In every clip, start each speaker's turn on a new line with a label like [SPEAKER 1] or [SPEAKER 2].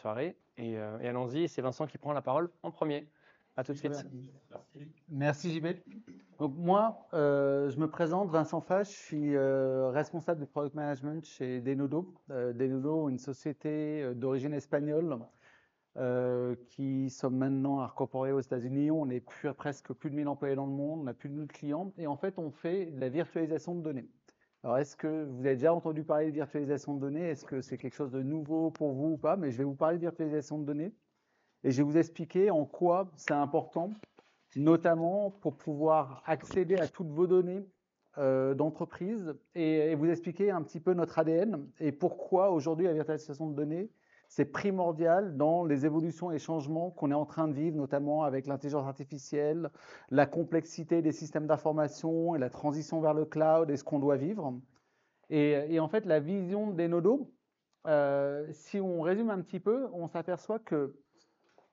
[SPEAKER 1] soirée. Et allons-y, c'est Vincent qui prend la parole en premier. À tout de suite.
[SPEAKER 2] Merci JB. Donc moi, je me présente, Vincent Fache, je suis responsable du product management chez Denodo. Denodo, une société d'origine espagnole qui sommes maintenant incorporés aux États-Unis. On est presque plus de 1000 employés dans le monde, on a plus de 1000 clients et en fait, on fait de la virtualisation de données. Alors, est-ce que vous avez déjà entendu parler de virtualisation de données? Est-ce que c'est quelque chose de nouveau pour vous ou pas? Mais je vais vous parler de virtualisation de données et je vais vous expliquer en quoi c'est important, notamment pour pouvoir accéder à toutes vos données d'entreprise et vous expliquer un petit peu notre ADN et pourquoi aujourd'hui la virtualisation de données, c'est primordial dans les évolutions et changements qu'on est en train de vivre, notamment avec l'intelligence artificielle, la complexité des systèmes d'information et la transition vers le cloud et ce qu'on doit vivre. Et en fait, la vision de Denodo, si on résume un petit peu, on s'aperçoit que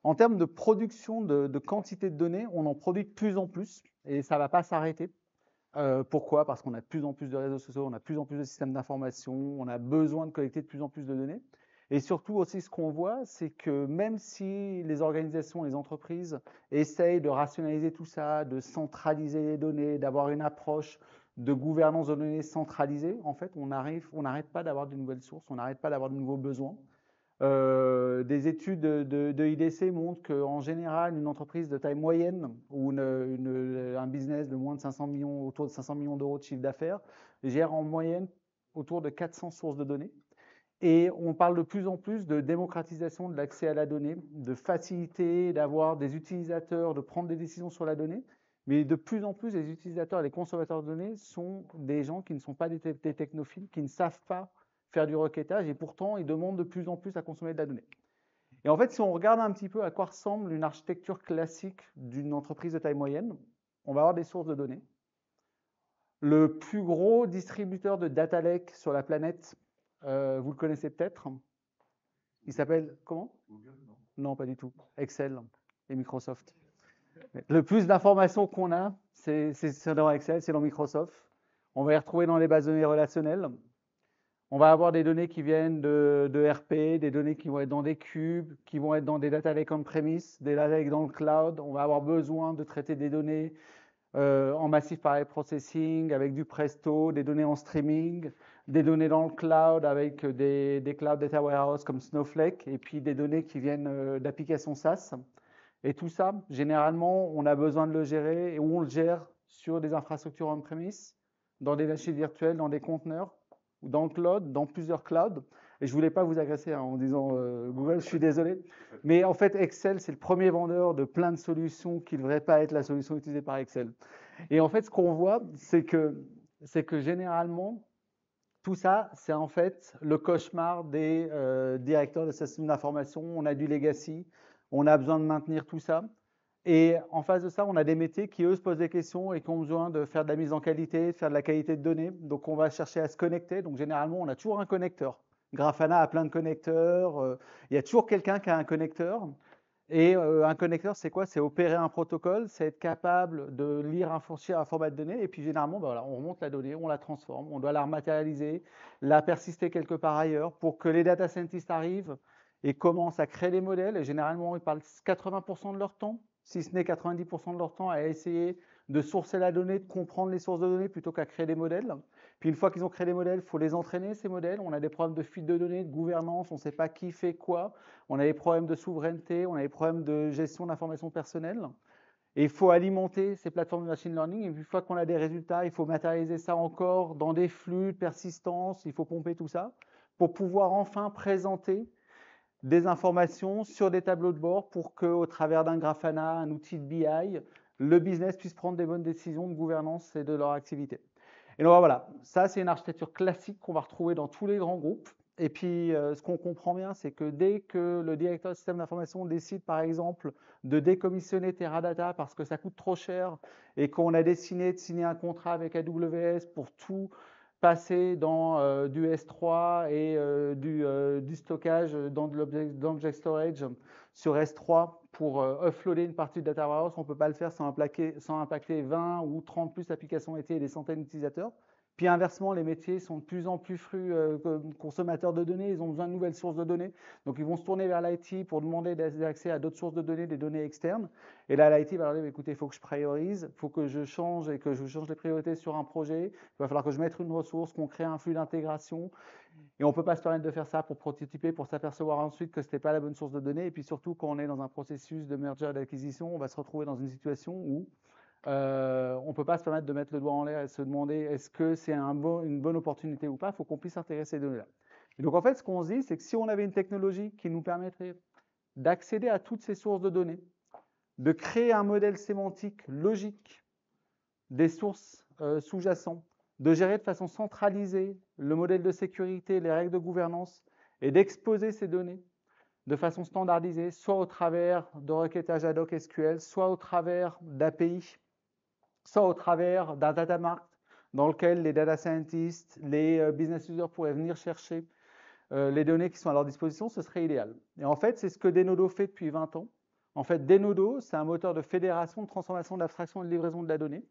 [SPEAKER 2] en termes de production de quantité de données, on en produit de plus en plus et ça ne va pas s'arrêter. Pourquoi? Parce qu'on a de plus en plus de réseaux sociaux, on a de plus en plus de systèmes d'information, on a besoin de collecter de plus en plus de données. Et surtout aussi, ce qu'on voit, c'est que même si les organisations, les entreprises essayent de rationaliser tout ça, de centraliser les données, d'avoir une approche de gouvernance de données centralisée, en fait, on n'arrête pas d'avoir de nouvelles sources, on n'arrête pas d'avoir de nouveaux besoins. Des études de IDC montrent qu'en général, une entreprise de taille moyenne ou un business de moins de 500 millions, autour de 500 millions d'euros de chiffre d'affaires, gère en moyenne autour de 400 sources de données. Et on parle de plus en plus de démocratisation de l'accès à la donnée, de facilité d'avoir des utilisateurs, de prendre des décisions sur la donnée. Mais de plus en plus, les utilisateurs et les consommateurs de données sont des gens qui ne sont pas des technophiles, qui ne savent pas faire du requêtage et pourtant ils demandent de plus en plus à consommer de la donnée. Et en fait, si on regarde un petit peu à quoi ressemble une architecture classique d'une entreprise de taille moyenne, on va avoir des sources de données. Le plus gros distributeur de data lake sur la planète, vous le connaissez peut-être. Il s'appelle comment? Google, non? Non, pas du tout. Excel et Microsoft. Le plus d'informations qu'on a, c'est dans Excel, c'est dans Microsoft. On va y retrouver dans les bases de données relationnelles. On va avoir des données qui viennent de RP, des données qui vont être dans des cubes, qui vont être dans des data lakes on-premise, des data lakes dans le cloud. On va avoir besoin de traiter des données en massif parallel processing, avec du Presto, des données en streaming, des données dans le cloud avec des cloud data warehouse comme Snowflake, et puis des données qui viennent d'applications SaaS. Et tout ça, généralement, on a besoin de le gérer et on le gère sur des infrastructures on-premise, dans des machines virtuelles, dans des conteneurs, ou dans le cloud, dans plusieurs clouds. Et je voulais pas vous agresser en disant Google, je suis désolé. Mais en fait, Excel, c'est le premier vendeur de plein de solutions qui ne devrait pas être la solution utilisée par Excel. Et en fait, ce qu'on voit, c'est que généralement, tout ça, c'est en fait le cauchemar des directeurs de systèmes d'information. On a du legacy, on a besoin de maintenir tout ça. Et en face de ça, on a des métiers qui, eux, se posent des questions et qui ont besoin de faire de la mise en qualité, de faire de la qualité de données. Donc, on va chercher à se connecter. Donc, généralement, on a toujours un connecteur. Grafana a plein de connecteurs. Il y a toujours quelqu'un qui a un connecteur. Et un connecteur, c'est quoi? C'est opérer un protocole, c'est être capable de lire un format de données. Et puis, généralement, ben voilà, on remonte la donnée, on la transforme, on doit la rematérialiser, la persister quelque part ailleurs pour que les data scientists arrivent et commencent à créer des modèles. Et généralement, ils parlent 80% de leur temps, si ce n'est 90% de leur temps, à essayer de sourcer la donnée, de comprendre les sources de données plutôt qu'à créer des modèles. Puis une fois qu'ils ont créé des modèles, il faut les entraîner, ces modèles. On a des problèmes de fuite de données, de gouvernance, on ne sait pas qui fait quoi. On a des problèmes de souveraineté, on a des problèmes de gestion d'informations personnelles. Et il faut alimenter ces plateformes de machine learning. Et une fois qu'on a des résultats, il faut matérialiser ça encore dans des flux de persistance. Il faut pomper tout ça pour pouvoir enfin présenter des informations sur des tableaux de bord pour qu'au travers d'un Grafana, un outil de BI, le business puisse prendre des bonnes décisions de gouvernance et de leur activité. Et donc voilà, ça c'est une architecture classique qu'on va retrouver dans tous les grands groupes. Et puis ce qu'on comprend bien, c'est que dès que le directeur de système d'information décide par exemple de décommissionner Teradata parce que ça coûte trop cher et qu'on a décidé de signer un contrat avec AWS pour tout passer dans du S3 et du stockage dans de l'object storage sur S3 pour offloader une partie de data warehouse, on ne peut pas le faire sans impacter 20 ou 30 plus applications métiers et des centaines d'utilisateurs. Puis inversement, les métiers sont de plus en plus consommateurs de données, ils ont besoin de nouvelles sources de données. Donc ils vont se tourner vers l'IT pour demander l'accès à d'autres sources de données, des données externes. Et là, l'IT va leur dire, écoutez, il faut que je priorise, il faut que je change et que je change les priorités sur un projet. Il va falloir que je mette une ressource, qu'on crée un flux d'intégration. Et on ne peut pas se permettre de faire ça pour prototyper, pour s'apercevoir ensuite que ce n'était pas la bonne source de données. Et puis surtout, quand on est dans un processus de merger d'acquisition, on va se retrouver dans une situation où on ne peut pas se permettre de mettre le doigt en l'air et se demander est-ce que c'est une bonne opportunité ou pas. Il faut qu'on puisse intégrer ces données-là. Et donc en fait, ce qu'on se dit, c'est que si on avait une technologie qui nous permettrait d'accéder à toutes ces sources de données, de créer un modèle sémantique logique des sources sous-jacentes, de gérer de façon centralisée le modèle de sécurité, les règles de gouvernance et d'exposer ces données de façon standardisée, soit au travers de requêtage ad hoc SQL, soit au travers d'API, soit au travers d'un data mart dans lequel les data scientists, les business users pourraient venir chercher les données qui sont à leur disposition, ce serait idéal. Et en fait, c'est ce que Denodo fait depuis 20 ans. En fait, Denodo, c'est un moteur de fédération, de transformation, d'abstraction et de livraison de la donnée.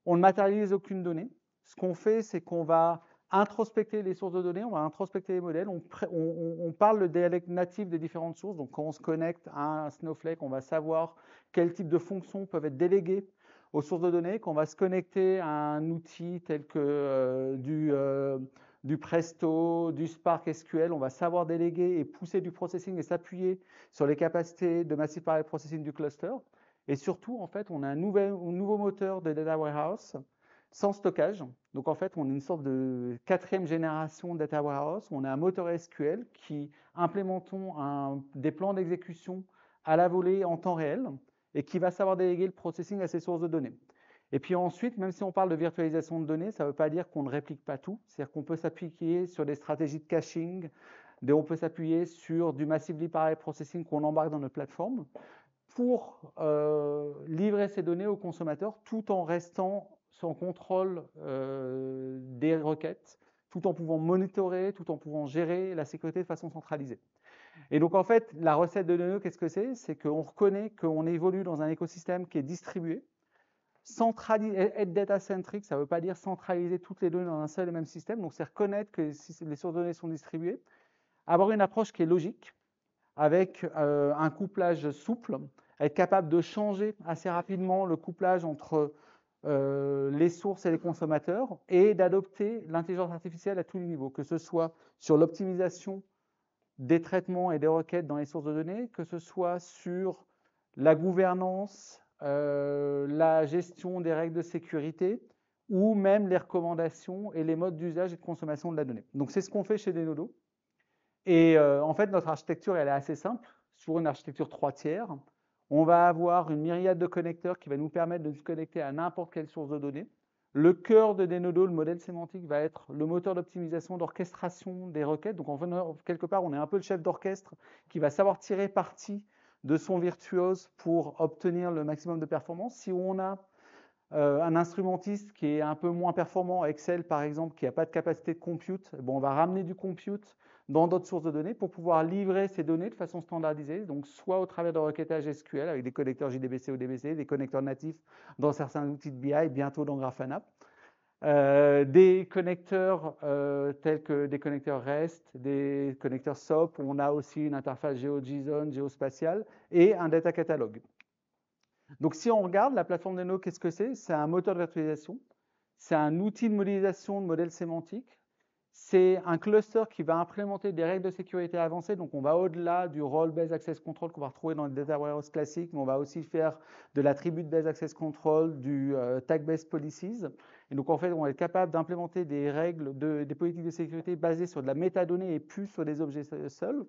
[SPEAKER 2] On ne matérialise aucune donnée. Ce qu'on fait, c'est qu'on va introspecter les sources de données, on va introspecter les modèles, on parle le dialecte natif des différentes sources. Donc, quand on se connecte à un Snowflake, on va savoir quel type de fonctions peuvent être déléguées aux sources de données. Quand on va se connecter à un outil tel que du Presto, du Spark SQL, on va savoir déléguer et pousser du processing et s'appuyer sur les capacités de Massive Parallel Processing du cluster. Et surtout, en fait, on a un nouveau moteur de Data Warehouse sans stockage. Donc, en fait, on a une sorte de 4e génération de Data Warehouse. On a un moteur SQL qui implémentons des plans d'exécution à la volée en temps réel et qui va savoir déléguer le processing à ses sources de données. Et puis ensuite, même si on parle de virtualisation de données, ça ne veut pas dire qu'on ne réplique pas tout. C'est-à-dire qu'on peut s'appuyer sur des stratégies de caching, on peut s'appuyer sur du Massively Parallel Processing qu'on embarque dans notre plateforme pour livrer ces données aux consommateurs tout en restant sous contrôle des requêtes, tout en pouvant monitorer, tout en pouvant gérer la sécurité de façon centralisée. Et donc en fait, la recette de Denodo, qu'est-ce que c'est? C'est qu'on reconnaît qu'on évolue dans un écosystème qui est distribué, être data-centric, ça ne veut pas dire centraliser toutes les données dans un seul et même système, donc c'est reconnaître que si les sources de données sont distribuées, avoir une approche qui est logique, avec un couplage souple, être capable de changer assez rapidement le couplage entre les sources et les consommateurs et d'adopter l'intelligence artificielle à tous les niveaux, que ce soit sur l'optimisation des traitements et des requêtes dans les sources de données, que ce soit sur la gouvernance, la gestion des règles de sécurité ou même les recommandations et les modes d'usage et de consommation de la donnée. Donc c'est ce qu'on fait chez Denodo. Et en fait, notre architecture, elle est assez simple. Sur une architecture 3 tiers, on va avoir une myriade de connecteurs qui va nous permettre de se connecter à n'importe quelle source de données. Le cœur de Denodo, le modèle sémantique, va être le moteur d'optimisation, d'orchestration des requêtes. Donc, en fait, quelque part, on est un peu le chef d'orchestre qui va savoir tirer parti de son virtuose pour obtenir le maximum de performance. Si on a un instrumentiste qui est un peu moins performant, Excel par exemple, qui n'a pas de capacité de compute, bon, on va ramener du compute dans d'autres sources de données pour pouvoir livrer ces données de façon standardisée, donc soit au travers de requêtage SQL avec des connecteurs JDBC ou DBC, des connecteurs natifs dans certains outils de BI, bientôt dans Grafana, des connecteurs tels que des connecteurs REST, des connecteurs SOAP, on a aussi une interface GeoJSON, géospatiale et un data catalogue. Donc si on regarde la plateforme Denodo, qu'est-ce que c'est? C'est un moteur de virtualisation, c'est un outil de modélisation de modèles sémantiques, c'est un cluster qui va implémenter des règles de sécurité avancées, donc on va au-delà du role-based access control qu'on va retrouver dans le data warehouse classique, mais on va aussi faire de l'attribute-based access control, du tag-based policies. Et donc en fait, on va être capable d'implémenter des règles, des politiques de sécurité basées sur de la métadonnée et plus sur des objets seuls.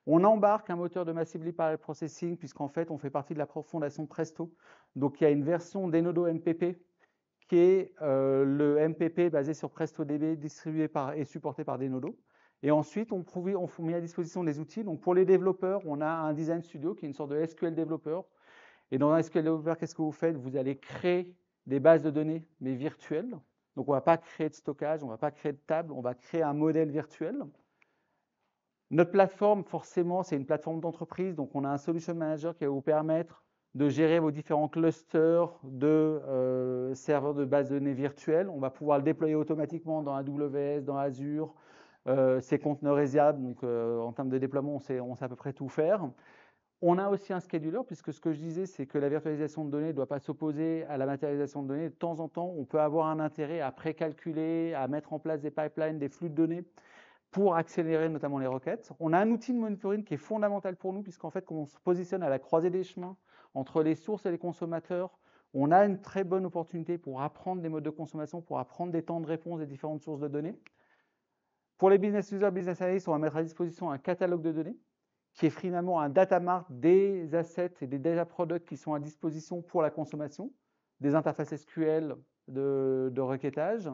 [SPEAKER 2] On embarque un moteur de Massively Parallel Processing, puisqu'en fait, on fait partie de la fondation Presto. Donc il y a une version Denodo MPP qui est le MPP basé sur PrestoDB, distribué et supporté par Denodo. Et ensuite, on met à disposition des outils. Donc, pour les développeurs, on a un Design Studio qui est une sorte de SQL développeur. Et dans un SQL développeur, qu'est-ce que vous faites? Vous allez créer des bases de données, mais virtuelles. Donc, on ne va pas créer de stockage, on ne va pas créer de table, on va créer un modèle virtuel. Notre plateforme, forcément, c'est une plateforme d'entreprise. Donc, on a un Solution Manager qui va vous permettre de gérer vos différents clusters de serveurs de base de données virtuels. On va pouvoir le déployer automatiquement dans AWS, dans Azure, ces conteneurs ESIAD. Donc, en termes de déploiement, on sait à peu près tout faire. On a aussi un scheduler, puisque ce que je disais, c'est que la virtualisation de données ne doit pas s'opposer à la matérialisation de données. De temps en temps, on peut avoir un intérêt à précalculer, à mettre en place des pipelines, des flux de données pour accélérer notamment les requêtes. On a un outil de monitoring qui est fondamental pour nous, puisqu'en fait, quand on se positionne à la croisée des chemins entre les sources et les consommateurs, on a une très bonne opportunité pour apprendre des modes de consommation, pour apprendre des temps de réponse des différentes sources de données. Pour les business users, business analysts, on va mettre à disposition un catalogue de données qui est finalement un data mart des assets et des data products qui sont à disposition pour la consommation, des interfaces SQL de requêtage.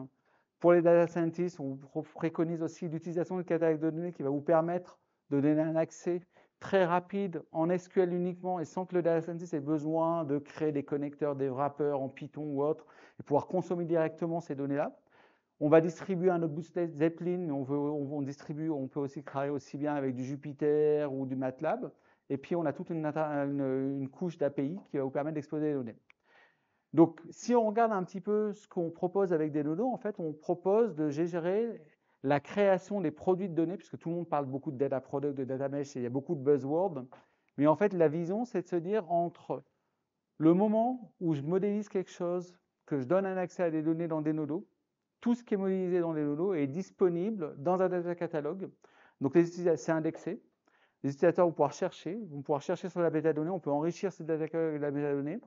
[SPEAKER 2] Pour les data scientists, on préconise aussi l'utilisation du catalogue de données qui va vous permettre de donner un accès très rapide en SQL uniquement et sans que le data scientist ait besoin de créer des connecteurs, des wrappers en Python ou autre et pouvoir consommer directement ces données-là. On va distribuer un notebook Zeppelin, mais on peut aussi travailler aussi bien avec du Jupyter ou du MATLAB. Et puis, on a toute une couche d'API qui va vous permettre d'exposer les données. Donc, si on regarde un petit peu ce qu'on propose avec Denodo, en fait, on propose de gérer la création des produits de données, puisque tout le monde parle beaucoup de data product, de data mesh, et il y a beaucoup de buzzwords. Mais en fait, la vision, c'est de se dire entre le moment où je modélise quelque chose, que je donne un accès à des données dans Denodo, tout ce qui est modélisé dans les lodos est disponible dans un data catalogue. Donc, c'est indexé. Les utilisateurs vont pouvoir chercher sur la métadonnée, on peut enrichir ce data catalogue de la métadonnée.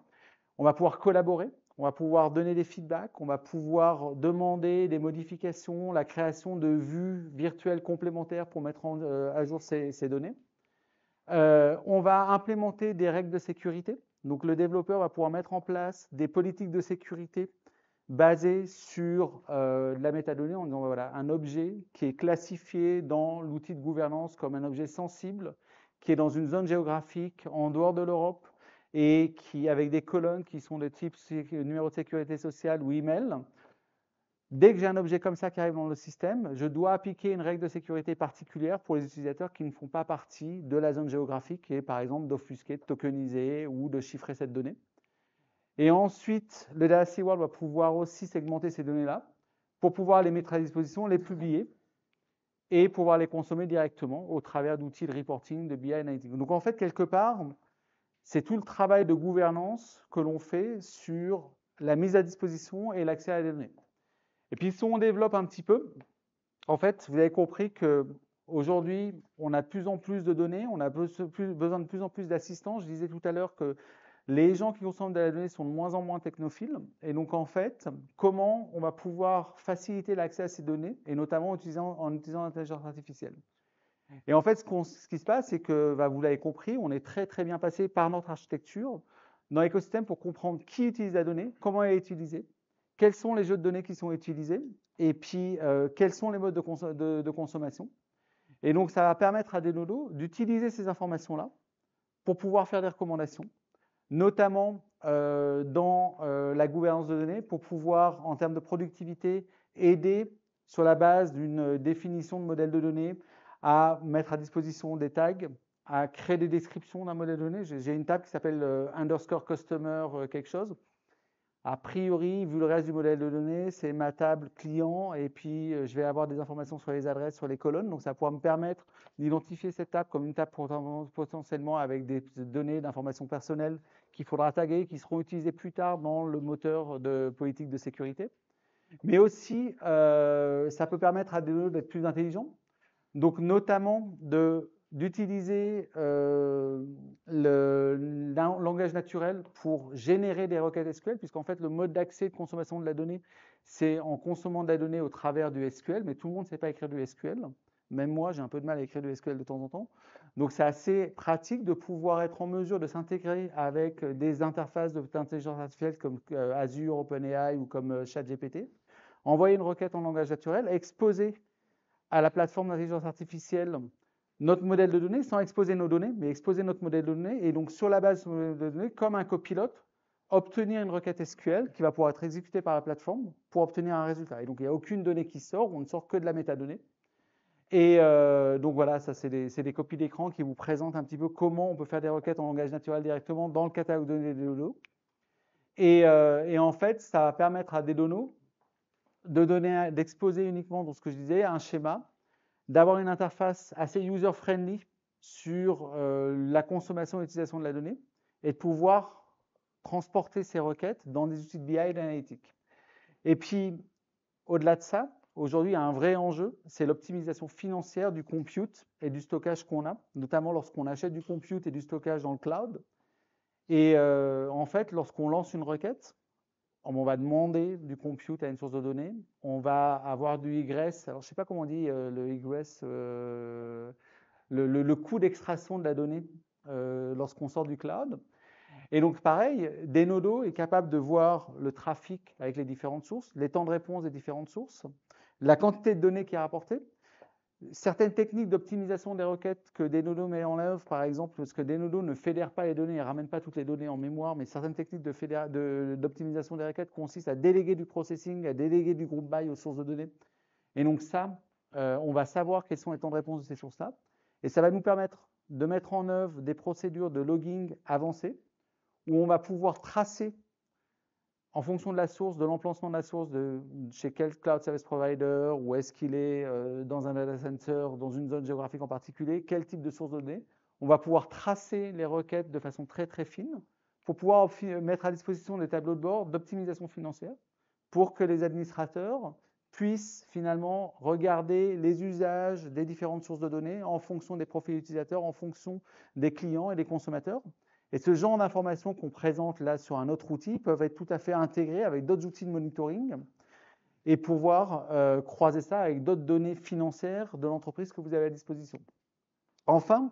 [SPEAKER 2] On va pouvoir collaborer, on va pouvoir donner des feedbacks, on va pouvoir demander des modifications, la création de vues virtuelles complémentaires pour mettre à jour ces données. On va implémenter des règles de sécurité. Donc, le développeur va pouvoir mettre en place des politiques de sécurité basé sur la métadonnée en disant voilà, un objet qui est classifié dans l'outil de gouvernance comme un objet sensible, qui est dans une zone géographique en dehors de l'Europe et qui avec des colonnes qui sont de type numéro de sécurité sociale ou email. Dès que j'ai un objet comme ça qui arrive dans le système, je dois appliquer une règle de sécurité particulière pour les utilisateurs qui ne font pas partie de la zone géographique, qui est par exemple d'offusquer, de tokeniser ou de chiffrer cette donnée. Et ensuite, le Data Steward va pouvoir aussi segmenter ces données-là pour pouvoir les mettre à disposition, les publier et pouvoir les consommer directement au travers d'outils de reporting, de BI Analytics. Donc en fait, quelque part, c'est tout le travail de gouvernance que l'on fait sur la mise à disposition et l'accès à la donnée. Et puis si on développe un petit peu, en fait, vous avez compris qu'aujourd'hui, on a de plus en plus de données, on a besoin de plus en plus d'assistants. Je disais tout à l'heure que les gens qui consomment de la donnée sont de moins en moins technophiles. Et donc, en fait, comment on va pouvoir faciliter l'accès à ces données, et notamment en utilisant l'intelligence artificielle. Et en fait, ce qui se passe, c'est que, vous l'avez compris, on est très, très bien passé par notre architecture dans l'écosystème pour comprendre qui utilise la donnée, comment elle est utilisée, quels sont les jeux de données qui sont utilisés, et puis quels sont les modes de consommation. Et donc, ça va permettre à Denodo d'utiliser ces informations-là pour pouvoir faire des recommandations, notamment dans la gouvernance de données, pour pouvoir, en termes de productivité, aider sur la base d'une définition de modèle de données à mettre à disposition des tags, à créer des descriptions d'un modèle de données. J'ai une table qui s'appelle underscore customer quelque chose. A priori, vu le reste du modèle de données, c'est ma table client et puis je vais avoir des informations sur les adresses, sur les colonnes. Donc, ça pourra me permettre d'identifier cette table comme une table potentiellement avec des données d'informations personnelles qu'il faudra taguer, qui seront utilisées plus tard dans le moteur de politique de sécurité. Mais aussi, ça peut permettre à Denodo d'être plus intelligent. Donc, notamment d'utiliser le langage naturel pour générer des requêtes SQL, puisqu'en fait, le mode d'accès de consommation de la donnée, c'est en consommant de la donnée au travers du SQL, mais tout le monde ne sait pas écrire du SQL. Même moi, j'ai un peu de mal à écrire du SQL de temps en temps. Donc, c'est assez pratique de pouvoir être en mesure de s'intégrer avec des interfaces d'intelligence artificielle comme Azure, OpenAI ou comme ChatGPT, envoyer une requête en langage naturel, exposer à la plateforme d'intelligence artificielle notre modèle de données, sans exposer nos données, mais exposer notre modèle de données, et donc sur la base de ce modèle de données, comme un copilote, obtenir une requête SQL qui va pouvoir être exécutée par la plateforme pour obtenir un résultat. Et donc, il n'y a aucune donnée qui sort, on ne sort que de la métadonnée. Et donc voilà, ça c'est des copies d'écran qui vous présentent un petit peu comment on peut faire des requêtes en langage naturel directement dans le catalogue de données de Denodo. Et en fait, ça va permettre à Denodo d'exposer uniquement, dans ce que je disais, un schéma, d'avoir une interface assez user-friendly sur la consommation et l'utilisation de la donnée, et de pouvoir transporter ces requêtes dans des outils de BI et d'analytique. Et puis, au-delà de ça, aujourd'hui, il y a un vrai enjeu, c'est l'optimisation financière du compute et du stockage qu'on a, notamment lorsqu'on achète du compute et du stockage dans le cloud. Et en fait, lorsqu'on lance une requête, on va demander du compute à une source de données, on va avoir du egress, alors je ne sais pas comment on dit le egress, le coût d'extraction de la donnée lorsqu'on sort du cloud. Et donc pareil, Denodo est capable de voir le trafic avec les différentes sources, les temps de réponse des différentes sources, la quantité de données qui est rapportée, certaines techniques d'optimisation des requêtes que Denodo met en œuvre, par exemple, parce que Denodo ne fédère pas les données, il ne ramène pas toutes les données en mémoire, mais certaines techniques d'optimisation des requêtes consistent à déléguer du processing, à déléguer du group by aux sources de données. Et donc ça, on va savoir quels sont les temps de réponse de ces sources-là, et ça va nous permettre de mettre en œuvre des procédures de logging avancées, où on va pouvoir tracer, en fonction de la source, de l'emplacement de la source, de chez quel cloud service provider, où est-ce qu'il est, dans un data center, dans une zone géographique en particulier, quel type de source de données. On va pouvoir tracer les requêtes de façon très très fine pour pouvoir mettre à disposition des tableaux de bord d'optimisation financière pour que les administrateurs puissent finalement regarder les usages des différentes sources de données en fonction des profils utilisateurs, en fonction des clients et des consommateurs. Et ce genre d'informations qu'on présente là sur un autre outil peuvent être tout à fait intégrées avec d'autres outils de monitoring et pouvoir croiser ça avec d'autres données financières de l'entreprise que vous avez à disposition. Enfin,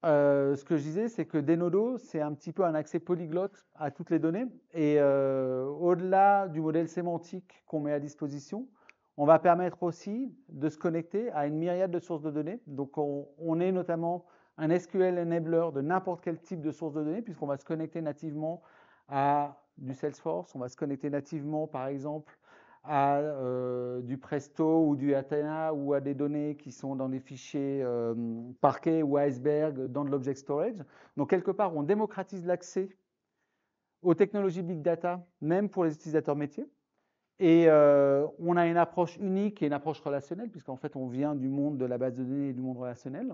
[SPEAKER 2] ce que je disais, c'est que Denodo, c'est un petit peu un accès polyglotte à toutes les données. Et au-delà du modèle sémantique qu'on met à disposition, on va permettre aussi de se connecter à une myriade de sources de données. Donc, on est notamment un SQL enabler de n'importe quel type de source de données, puisqu'on va se connecter nativement à du Salesforce, on va se connecter nativement, par exemple, à du Presto ou du Athena ou à des données qui sont dans des fichiers Parquet ou Iceberg dans de l'object storage. Donc, quelque part, on démocratise l'accès aux technologies Big Data, même pour les utilisateurs métiers. Et on a une approche unique et une approche relationnelle, puisqu'en fait, on vient du monde de la base de données et du monde relationnel.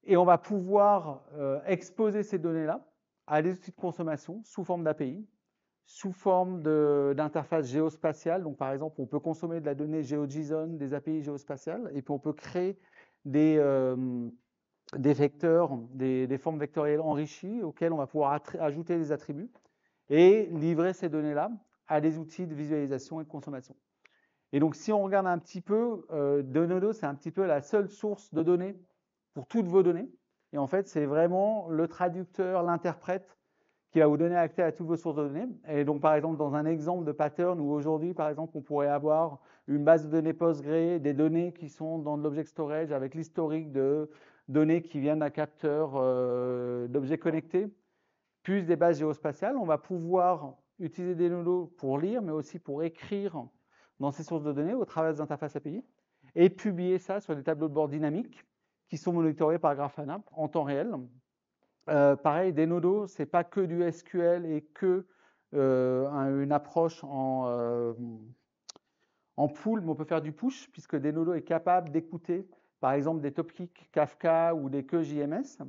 [SPEAKER 2] Et on va pouvoir exposer ces données-là à des outils de consommation sous forme d'API, sous forme d'interface géospatiale. Donc, par exemple, on peut consommer de la donnée GeoJSON, des API géospatiales, et puis on peut créer des vecteurs, des formes vectorielles enrichies auxquelles on va pouvoir ajouter des attributs et livrer ces données-là à des outils de visualisation et de consommation. Et donc, si on regarde un petit peu, Denodo, c'est un petit peu la seule source de données pour toutes vos données. Et en fait, c'est vraiment le traducteur, l'interprète qui va vous donner accès à toutes vos sources de données. Et donc, par exemple, dans un exemple de pattern où aujourd'hui, par exemple, on pourrait avoir une base de données Postgre, des données qui sont dans de l'object storage avec l'historique de données qui viennent d'un capteur d'objets connectés, plus des bases géospatiales, on va pouvoir utiliser Denodo pour lire, mais aussi pour écrire dans ces sources de données au travers des interfaces API et publier ça sur des tableaux de bord dynamiques qui sont monitorés par Grafana en temps réel. Pareil, Denodo, ce n'est pas que du SQL et que une approche en pool, mais on peut faire du push, puisque Denodo est capable d'écouter, par exemple, des topics Kafka ou des queues JMS.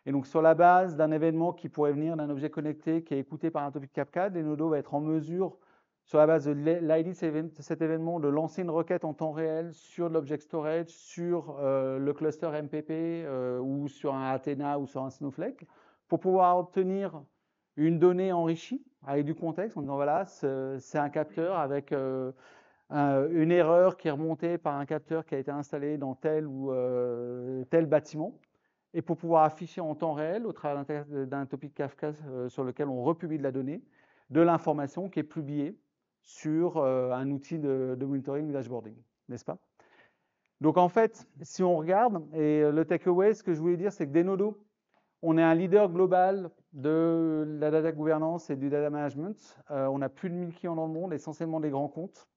[SPEAKER 2] Et donc, sur la base d'un événement qui pourrait venir d'un objet connecté qui est écouté par un topic Kafka, Denodo va être en mesure, sur la base de l'ID de cet événement, de lancer une requête en temps réel sur l'object storage, sur le cluster MPP ou sur un Athena ou sur un Snowflake, pour pouvoir obtenir une donnée enrichie avec du contexte, en disant voilà, c'est un capteur avec une erreur qui est remontée par un capteur qui a été installé dans tel ou tel bâtiment, et pour pouvoir afficher en temps réel, au travers d'un topic Kafka sur lequel on republie de la donnée, de l'information qui est publiée sur un outil de monitoring ou dashboarding, n'est-ce pas? Donc en fait, si on regarde, et le takeaway, ce que je voulais dire, c'est que Denodo, on est un leader global de la data gouvernance et du data management. On a plus de 1000 clients dans le monde, essentiellement des grands comptes.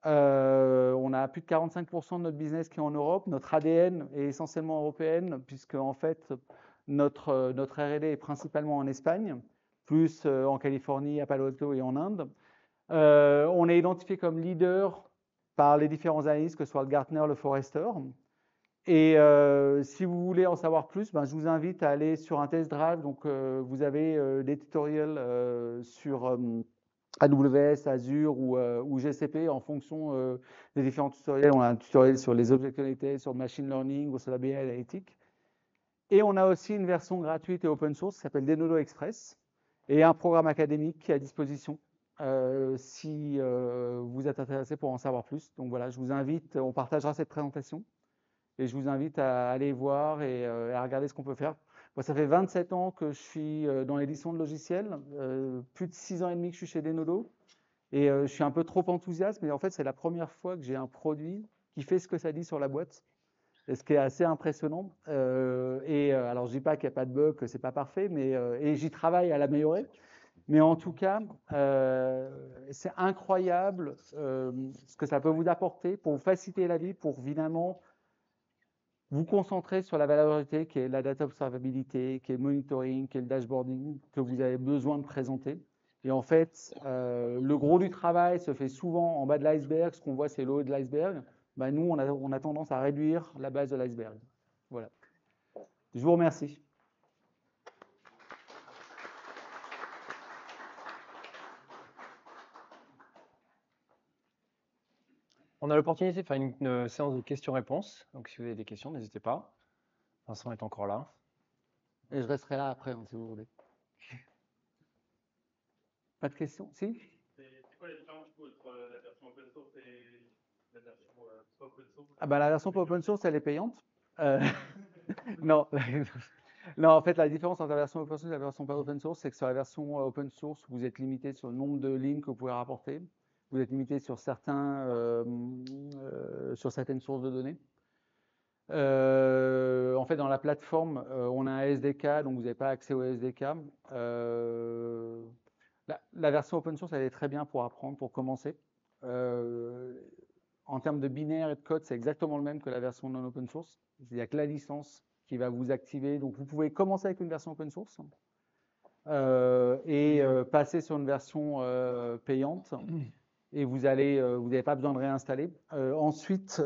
[SPEAKER 2] On a plus de 45% de notre business qui est en Europe. Notre ADN est essentiellement européenne, puisque en fait, notre R&D est principalement en Espagne, plus en Californie, à Palo Alto et en Inde. On est identifié comme leader par les différents analystes, que ce soit le Gartner, le Forrester. Et si vous voulez en savoir plus, ben, je vous invite à aller sur un test drive. Donc, vous avez des tutoriels sur AWS, Azure ou GCP en fonction des différents tutoriels. On a un tutoriel sur les objets connectés, sur machine learning ou sur la BI analytique. Et on a aussi une version gratuite et open source qui s'appelle Denodo Express et un programme académique qui est à disposition si vous êtes intéressé pour en savoir plus. Donc voilà, je vous invite, on partagera cette présentation et je vous invite à aller voir et à regarder ce qu'on peut faire. Moi, ça fait 27 ans que je suis dans l'édition de logiciels, plus de 6 ans et demi que je suis chez Denodo et je suis un peu trop enthousiaste, mais en fait, c'est la première fois que j'ai un produit qui fait ce que ça dit sur la boîte. Et ce qui est assez impressionnant. Alors, je dis pas qu'il n'y a pas de bug, que c'est pas parfait, mais et j'y travaille à l'améliorer. Mais en tout cas, c'est incroyable ce que ça peut vous apporter pour vous faciliter la vie, pour finalement vous concentrer sur la valeur ajoutée qui est la data observabilité, qui est le monitoring, qui est le dashboarding que vous avez besoin de présenter. Et en fait, le gros du travail se fait souvent en bas de l'iceberg. Ce qu'on voit, c'est le haut de l'iceberg. Ben, nous, on a tendance à réduire la base de l'iceberg. Voilà. Je vous remercie.
[SPEAKER 1] On a l'opportunité de faire une séance de questions-réponses. Donc, si vous avez des questions, n'hésitez pas. Vincent est encore là.
[SPEAKER 2] Et je resterai là après, si vous voulez. Pas de questions? Si?
[SPEAKER 3] C'est quoi la différence entre la version open source et la version pas open source?
[SPEAKER 2] Ah bah, la version pas open source, elle est payante. Non. Non, en fait, la différence entre la version open source et la version pas open source, c'est que sur la version open source, vous êtes limité sur le nombre de lignes que vous pouvez rapporter. Vous êtes limité sur certaines sources de données. En fait, dans la plateforme, on a un SDK, donc vous n'avez pas accès au SDK. La version open source, elle est très bien pour apprendre, pour commencer. En termes de binaire et de code, c'est exactement le même que la version non open source. Il n'y a que la licence qui va vous activer. Donc, vous pouvez commencer avec une version open source et passer sur une version payante. Et vous n'avez pas besoin de réinstaller. Ensuite,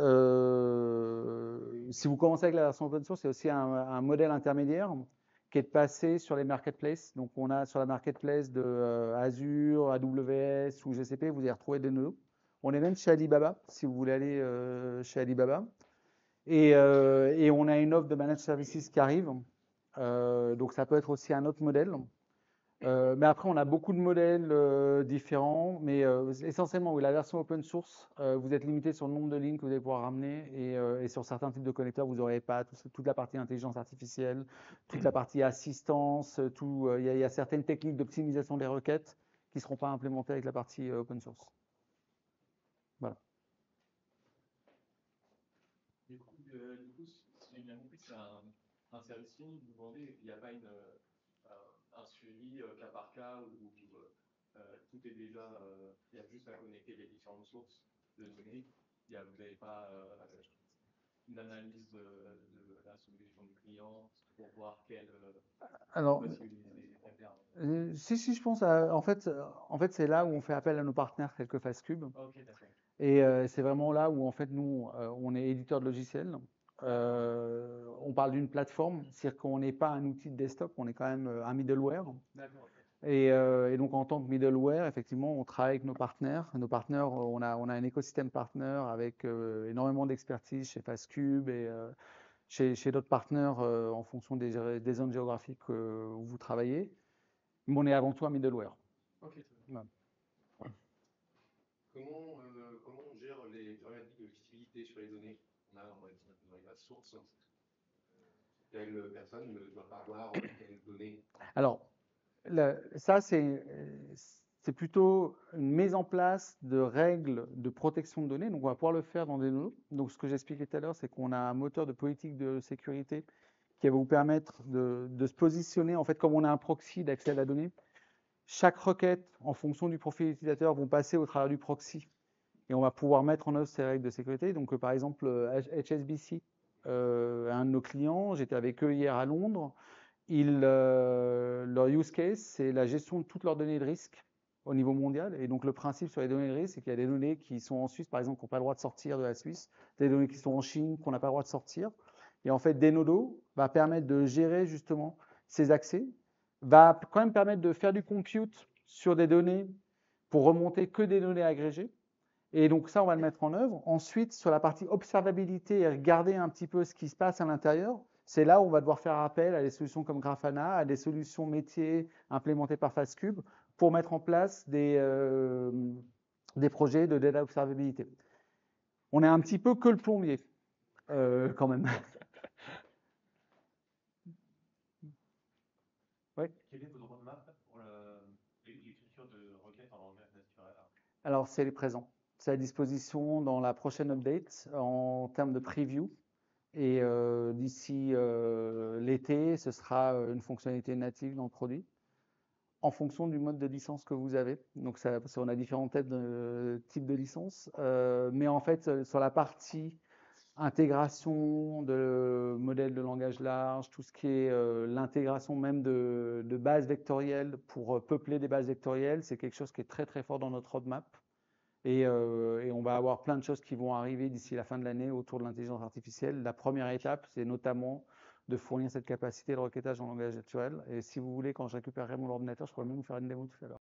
[SPEAKER 2] si vous commencez avec la version open source, c'est aussi un modèle intermédiaire qui est de passer sur les marketplaces. Donc, on a sur la marketplace de Azure, AWS ou GCP, vous allez retrouver des nœuds. On est même chez Alibaba, si vous voulez aller chez Alibaba. Et on a une offre de managed services qui arrive. Donc, ça peut être aussi un autre modèle. Mais après, on a beaucoup de modèles différents. Mais essentiellement, oui, la version open source, vous êtes limité sur le nombre de lignes que vous allez pouvoir ramener. Et sur certains types de connecteurs, vous n'aurez pas toute la partie intelligence artificielle, toute la partie assistance. Il y a certaines techniques d'optimisation des requêtes qui ne seront pas implémentées avec la partie open source. Voilà.
[SPEAKER 3] Du coup, si j'ai bien compris, c'est un service fini que vous vendez. Il n'y a pas un suivi cas par cas où tout est déjà. Il y a juste à connecter les différentes sources de données. Vous n'avez pas une analyse de la solution du client pour voir quelle possibilité interne.
[SPEAKER 2] Si, je pense. En fait, c'est là où on fait appel à nos partenaires tels que Fastcube.
[SPEAKER 3] Ok, d'accord.
[SPEAKER 2] Et c'est vraiment là où, en fait, nous, on est éditeur de logiciels. On parle d'une plateforme, c'est-à-dire qu'on n'est pas un outil de desktop, on est quand même un middleware.
[SPEAKER 3] D'accord.
[SPEAKER 2] Et donc, en tant que middleware, effectivement, on travaille avec nos partenaires. Nos partenaires, on a un écosystème partenaire avec énormément d'expertise chez Fastcube et chez d'autres partenaires en fonction des zones géographiques où vous travaillez. Mais on est avant tout un middleware.
[SPEAKER 3] Ok.
[SPEAKER 2] Voilà.
[SPEAKER 4] Comment on gère les problématiques de visibilité sur les données? On va dire dans les sources. Telle personne ne doit pas avoir telle donnée.
[SPEAKER 2] Alors, ça, c'est plutôt une mise en place de règles de protection de données. Donc, on va pouvoir le faire dans des nodes. Donc, ce que j'expliquais tout à l'heure, c'est qu'on a un moteur de politique de sécurité qui va vous permettre de se positionner. En fait, comme on a un proxy d'accès à la donnée, chaque requête, en fonction du profil utilisateur, vont passer au travers du proxy et on va pouvoir mettre en œuvre ces règles de sécurité. Donc, par exemple, HSBC, un de nos clients, j'étais avec eux hier à Londres. Leur use case, c'est la gestion de toutes leurs données de risque au niveau mondial. Et donc, le principe sur les données de risque, c'est qu'il y a des données qui sont en Suisse, par exemple, qui n'ont pas le droit de sortir de la Suisse, des données qui sont en Chine, qu'on n'a pas le droit de sortir. Et en fait, Denodo va permettre de gérer justement ces accès, va quand même permettre de faire du compute sur des données pour remonter que des données agrégées. Et donc ça, on va le mettre en œuvre. Ensuite, sur la partie observabilité et regarder un petit peu ce qui se passe à l'intérieur, c'est là où on va devoir faire appel à des solutions comme Grafana, à des solutions métiers implémentées par Fastcube pour mettre en place des projets de data observabilité. On est un petit peu que le plombier, quand même. Ouais.
[SPEAKER 3] Quel est votre roadmap pour l'écriture de requêtes en langage naturel?
[SPEAKER 2] Alors, c'est présent. C'est à disposition dans la prochaine update en termes de preview. Et d'ici l'été, ce sera une fonctionnalité native dans le produit en fonction du mode de licence que vous avez. Donc, parce qu'on a différents types de licences. Mais en fait, sur la partie intégration de modèles de langage large, tout ce qui est l'intégration même de bases vectorielles pour peupler des bases vectorielles, c'est quelque chose qui est très très fort dans notre roadmap. Et on va avoir plein de choses qui vont arriver d'ici la fin de l'année autour de l'intelligence artificielle. La première étape, c'est notamment de fournir cette capacité de requêtage en langage naturel. Et si vous voulez, quand je récupérerai mon ordinateur, je pourrais même vous faire une démo tout à l'heure.